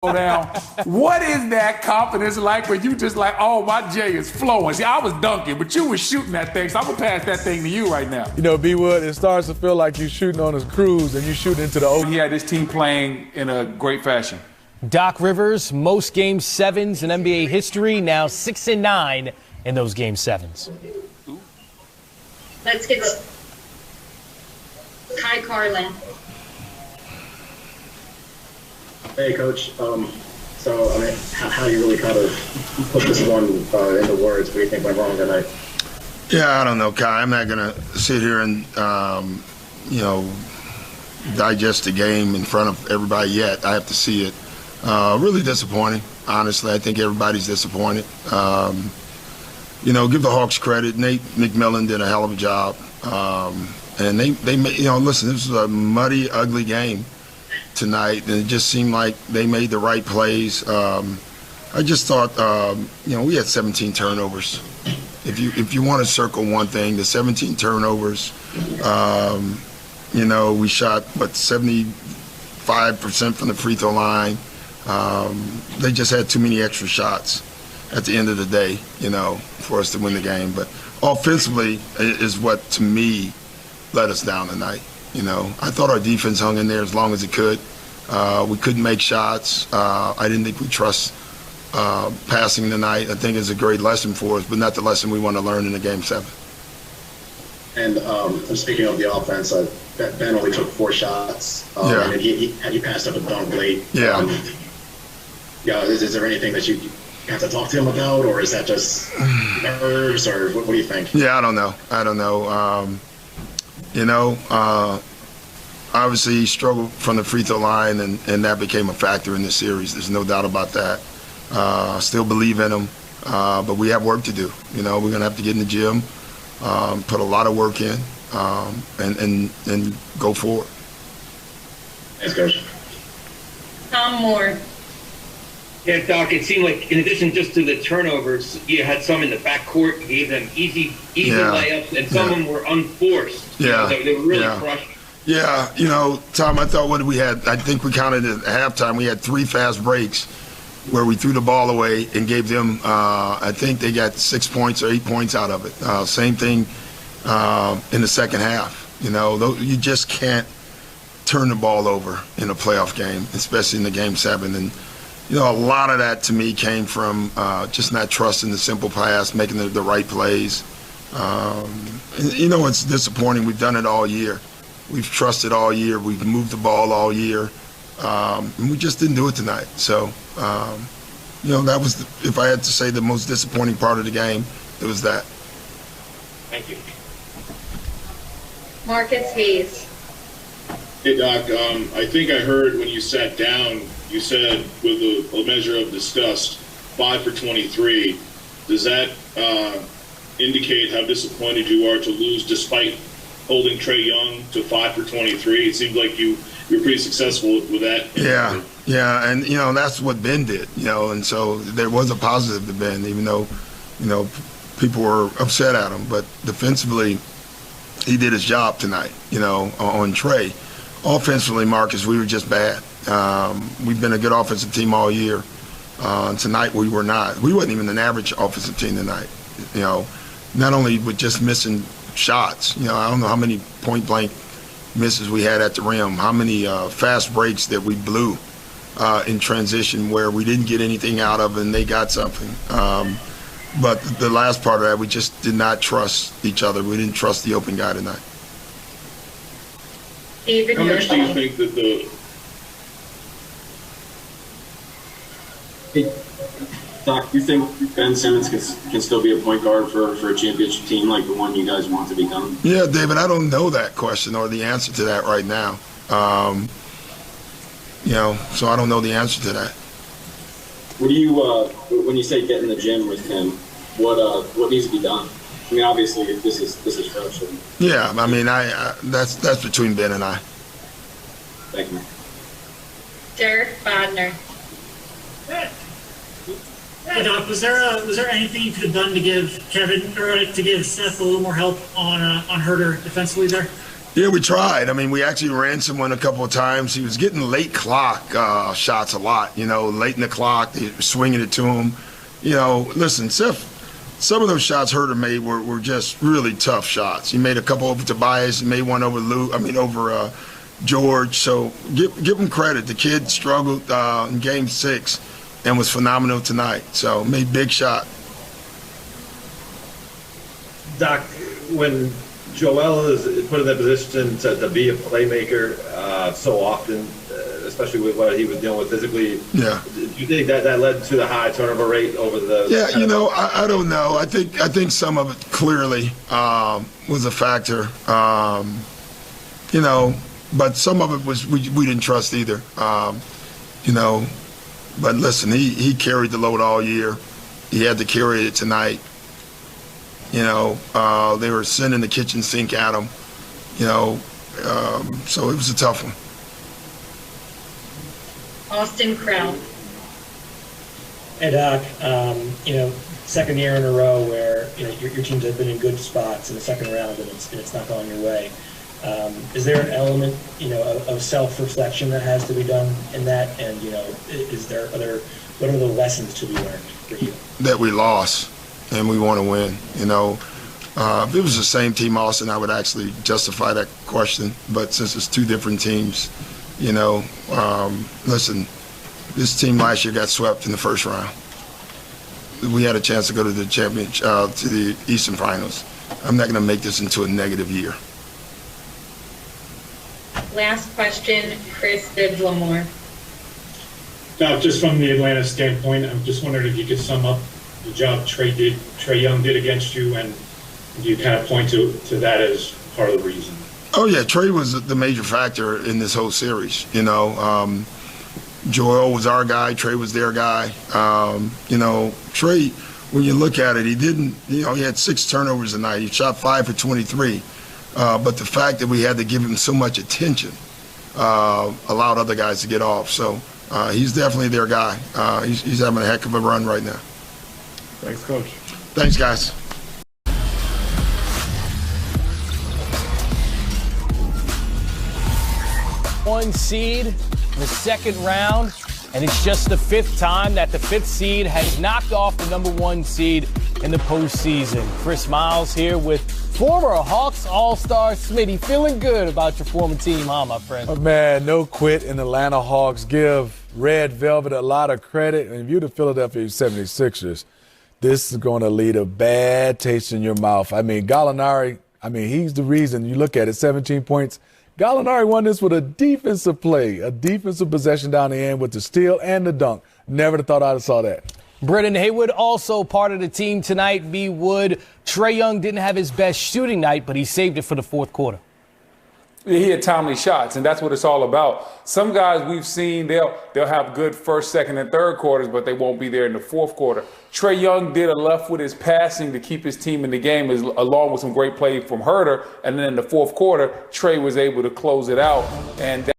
Down. What is that confidence like when you just like, oh, my J is flowing? See, I was dunking, but you was shooting that thing, so I'm going to pass that thing to you right now. You know, B-Wood, it starts to feel like you're shooting on a cruise and you shooting into the ocean. He had this team playing in a great fashion. Doc Rivers, most Game 7s in NBA history, now 6-9 in those Game 7s. Let's get Kai Carlin. Hey, Coach. So, I mean, how do you really kind of put this one into words? What do you think went wrong tonight? Yeah, I don't know, Kai. I'm not going to sit here and, digest the game in front of everybody yet. I have to see it. Really disappointing, honestly. I think everybody's disappointed. Give the Hawks credit. Nate McMillan did a hell of a job. And they listen, this was a muddy, ugly game tonight, and it just seemed like they made the right plays. I just thought, we had 17 turnovers. If you want to circle one thing, the 17 turnovers. We shot 75% from the free throw line. They just had too many extra shots at the end of the day, for us to win the game. But offensively is what to me let us down tonight. I thought our defense hung in there as long as it could. We couldn't make shots. I didn't think we trust passing tonight. I think it's a great lesson for us, but not the lesson we want to learn in the Game 7. And speaking of the offense, Ben only took 4 shots. And he passed up a dunk late. Yeah. Is there anything that you have to talk to him about, or is that just nerves, or what do you think? Yeah, I don't know. Obviously he struggled from the free throw line, and that became a factor in this series. There's no doubt about that. Still believe in him, but we have work to do. We're going to have to get in the gym, put a lot of work in, and go forward. Thanks, Coach. Tom Moore. Yeah, Doc, it seemed like in addition just to the turnovers, you had some in the backcourt, gave them easy layups, and some of them were unforced. Yeah. They were really crushed. Yeah, Tom, I thought what we had, I think we counted at halftime, we had 3 fast breaks where we threw the ball away and gave them, I think they got 6 points or 8 points out of it. Same thing in the second half. You just can't turn the ball over in a playoff game, especially in the Game 7. And, a lot of that to me came from just not trusting the simple pass, making the right plays. It's disappointing. We've done it all year. We've trusted all year. We've moved the ball all year. And we just didn't do it tonight. So, that was, if I had to say the most disappointing part of the game, it was that. Thank you. Marcus Hayes. Hey, Doc, I think I heard when you sat down, you said with a measure of disgust, 5 for 23. Does that indicate how disappointed you are to lose despite holding Trae Young to 5 for 23? It seemed like you were pretty successful with that. Yeah, and that's what Ben did. And so there was a positive to Ben, even though people were upset at him. But defensively, he did his job tonight. On Trae. Offensively, Marcus, we were just bad. We've been a good offensive team all year. Tonight we were not. We wasn't even an average offensive team tonight. Not only with just missing shots. I don't know how many point-blank misses we had at the rim, how many fast breaks that we blew in transition where we didn't get anything out of and they got something. But the last part of that, we just did not trust each other. We didn't trust the open guy tonight. How much do you think that Hey, Doc, do you think Ben Simmons can still be a point guard for a championship team like the one you guys want to become? Yeah, David, I don't know that question or the answer to that right now. So I don't know the answer to that. What do you, when you say get in the gym with him, what needs to be done? I mean, obviously, this is fresh. Yeah, I mean, that's between Ben and I. Thank you. Derek Bodner. Hey, Doc, was there anything you could have done to give Kevin or to give Seth a little more help on Herter defensively there? Yeah, we tried. I mean, we actually ran someone a couple of times. He was getting late clock shots a lot, late in the clock, they were swinging it to him. Listen, some of those shots Herter made were just really tough shots. He made a couple over Tobias, he made one over over George. So give him credit. The kid struggled in Game 6 and was phenomenal tonight. So made big shot. Doc, when Joel is put in that position to be a playmaker so often, especially with what he was dealing with physically. Yeah. Do you think that led to the high turnover rate over the? Yeah, I don't know. I think some of it clearly was a factor. But some of it was we didn't trust either. But listen, he carried the load all year. He had to carry it tonight. They were sending the kitchen sink at him. So it was a tough one. Austin Krell. Hey Doc, second year in a row where your teams have been in good spots in the second round and it's not going your way. Is there an element of self-reflection that has to be done in that? And what are the lessons to be learned for you? That we lost and we want to win. If it was the same team, Austin, I would actually justify that question. But since it's two different teams, listen, this team last year got swept in the first round. We had a chance to go to the championship, to the Eastern Finals. I'm not going to make this into a negative year. Last question, Chris Diblamore. Doc, just from the Atlanta standpoint, I'm just wondering if you could sum up the job Trae Young did against you, and you kind of point to that as part of the reason. Oh yeah, Trae was the major factor in this whole series. Joel was our guy, Trae was their guy. Trae, when you look at it, he didn't. He had 6 turnovers tonight. He shot 5 for 23. But the fact that we had to give him so much attention allowed other guys to get off. So he's definitely their guy. He's having a heck of a run right now. Thanks, Coach. Thanks, guys. One seed in the second round, and it's just the 5th time that the 5th seed has knocked off the number 1 seed in the postseason. Chris Miles here with former Hawks All-Star Smitty. Feeling good about your former team, huh, my friend? Oh, man, no quit in Atlanta Hawks. Give Red Velvet a lot of credit. And if you're the Philadelphia 76ers, this is going to leave a bad taste in your mouth. I mean, Gallinari, he's the reason. You look at it, 17 points. Gallinari won this with a defensive play, a defensive possession down the end with the steal and the dunk. Never thought I'd have saw that. Brendan Haywood also part of the team tonight. B. Wood. Trae Young didn't have his best shooting night, but he saved it for the 4th quarter. He had timely shots, and that's what it's all about. Some guys we've seen, they'll have good first, second, and third quarters, but they won't be there in the 4th quarter. Trae Young did enough with his passing to keep his team in the game, along with some great play from Herter. And then in the 4th quarter, Trae was able to close it out. And